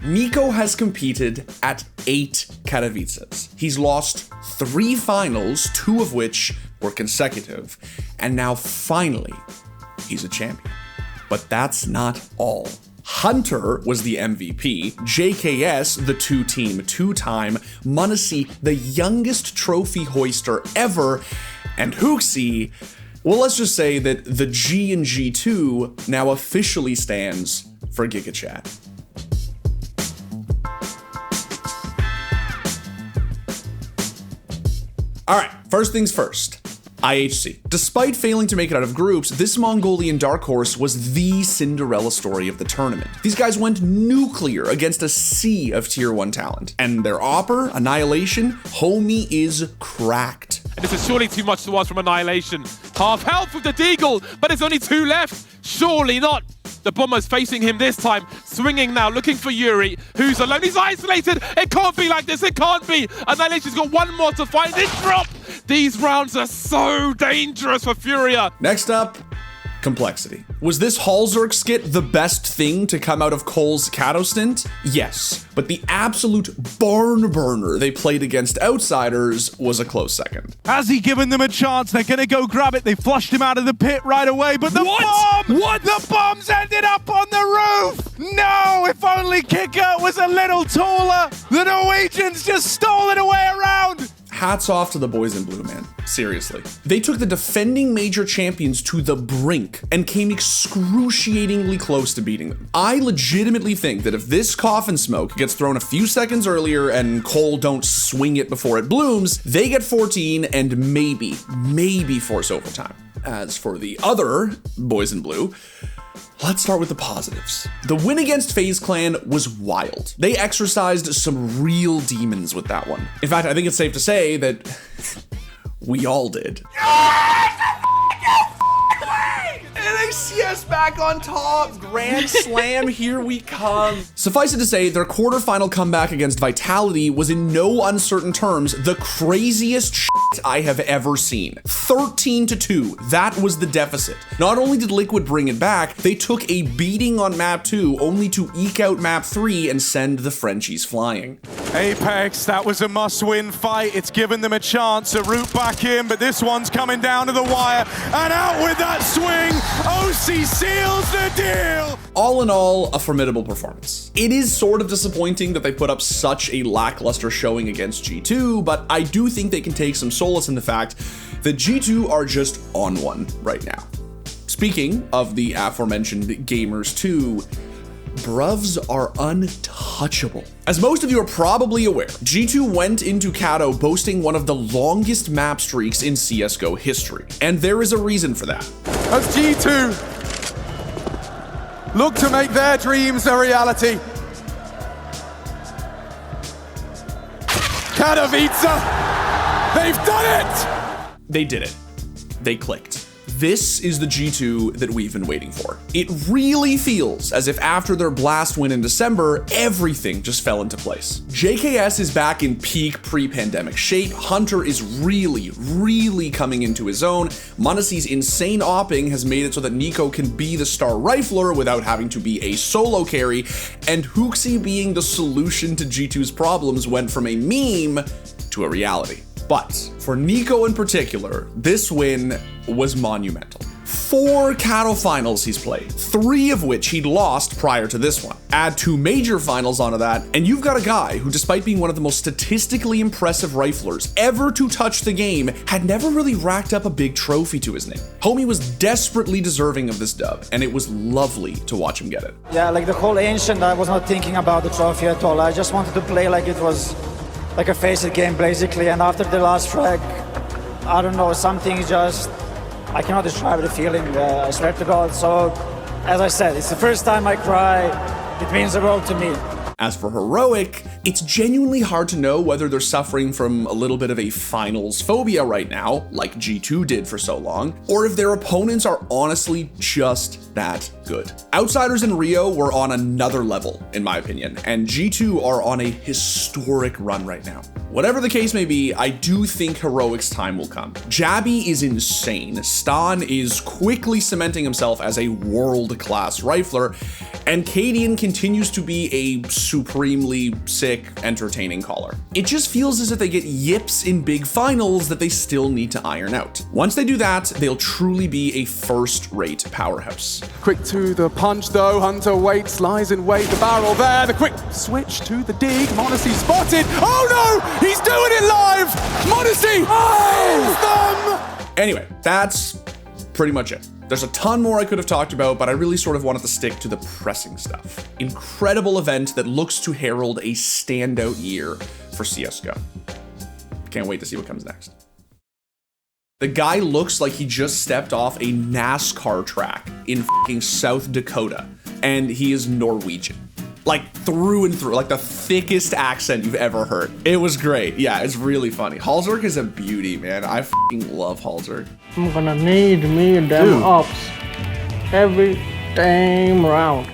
NiKo has competed at 8 Katowices. He's lost 3 finals, 2 of which were consecutive, and now finally, he's a champion. But that's not all. Hunter was the MVP, JKS the 2-time, m0NESY the youngest trophy hoister ever, and HooXi, well, let's just say that the G in G2 now officially stands for Gigachad. Alright, first things first. IHC. Despite failing to make it out of groups, this Mongolian dark horse was the Cinderella story of the tournament. These guys went nuclear against a sea of tier 1 talent. And their AWPer, Annihilation, homie is cracked. And this is surely too much to ask from Annihilation. Half health with the Deagle, but there's only 2 left. Surely not. The bomber's facing him this time, swinging now, looking for Yuri, who's alone. He's isolated. It can't be like this. It can't be. Annihilation's got 1 more to find. This drop. These rounds are so dangerous for Furia. Next up, complexity. Was this Hallzerk skit the best thing to come out of Cole's Kato stint? Yes, but the absolute barn burner they played against outsiders was a close second. Has he given them a chance? They're gonna go grab it. They flushed him out of the pit right away, but the bomb! What? The bombs ended up on the roof! No, if only Kicker was a little taller. The Norwegians just stole it away around. Hats off to the boys in blue, man. Seriously. They took the defending major champions to the brink and came excruciatingly close to beating them. I legitimately think that if this coffin smoke gets thrown a few seconds earlier and Cole don't swing it before it blooms, they get 14 and maybe force overtime. As for the other boys in blue, let's start with the positives. The win against FaZe Clan was wild. They exercised some real demons with that one. In fact, I think it's safe to say that we all did. And they see us back on top. Grand Slam, here we come. Suffice it to say, their quarterfinal comeback against Vitality was in no uncertain terms the craziest shit I have ever seen. 13-2, that was the deficit. Not only did Liquid bring it back, they took a beating on map 2 only to eke out map 3 and send the Frenchies flying. Apex, that was a must-win fight. It's given them a chance, a route back in, but this one's coming down to the wire, and out with that swing, HooXi seals the deal! All in all, a formidable performance. It is sort of disappointing that they put up such a lackluster showing against G2, but I do think they can take some solace in the fact that G2 are just on one right now. Speaking of the aforementioned gamers too, bruvs are untouchable. As most of you are probably aware, G2 went into Kato boasting one of the longest map streaks in CSGO history, and there is a reason for that. As G2 look to make their dreams a reality. Katowice! They've done it! They did it. They clicked. This is the G2 that we've been waiting for. It really feels as if after their blast win in December, everything just fell into place. JKS is back in peak pre-pandemic shape. Hunter is really coming into his own. m0NESY's insane opping has made it so that NiKo can be the star rifler without having to be a solo carry. And HooXi being the solution to G2's problems went from a meme to a reality. But for NiKo in particular, this win was monumental. 4 Kato finals he's played, 3 of which he'd lost prior to this one. Add 2 major finals onto that, and you've got a guy who, despite being one of the most statistically impressive riflers ever to touch the game, had never really racked up a big trophy to his name. Homie was desperately deserving of this dub, and it was lovely to watch him get it. Yeah, like the whole Ancient, I was not thinking about the trophy at all. I just wanted to play like it was like a FaZe game basically, and after the last frag, I don't know, something just, I cannot describe the feeling, I swear to God. So, as I said, it's the first time I cry, it means the world to me. As for Heroic, it's genuinely hard to know whether they're suffering from a little bit of a finals phobia right now, like G2 did for so long, or if their opponents are honestly just that good. Outsiders in Rio were on another level, in my opinion, and G2 are on a historic run right now. Whatever the case may be, I do think Heroic's time will come. Jabby is insane. Stan is quickly cementing himself as a world-class rifler, and Cadian continues to be a supremely sick, entertaining caller. It just feels as if they get yips in big finals that they still need to iron out. Once they do that, they'll truly be a first-rate powerhouse. Quick to the punch though, Hunter waits, lies in wait, the barrel there, the quick switch to the dig, Monacy spotted, oh no, he's doing it live, Monacy, oh! Anyway, that's pretty much it. There's a ton more I could have talked about, but I really sort of wanted to stick to the pressing stuff. Incredible event that looks to herald a standout year for CSGO. Can't wait to see what comes next. The guy looks like he just stepped off a NASCAR track in fucking South Dakota, and he is Norwegian. Like through and through, like the thickest accent you've ever heard. It was great. Yeah, it's really funny. Halzerk is a beauty, man. I fucking love Halzerk. I'm gonna need me damn ops every damn round.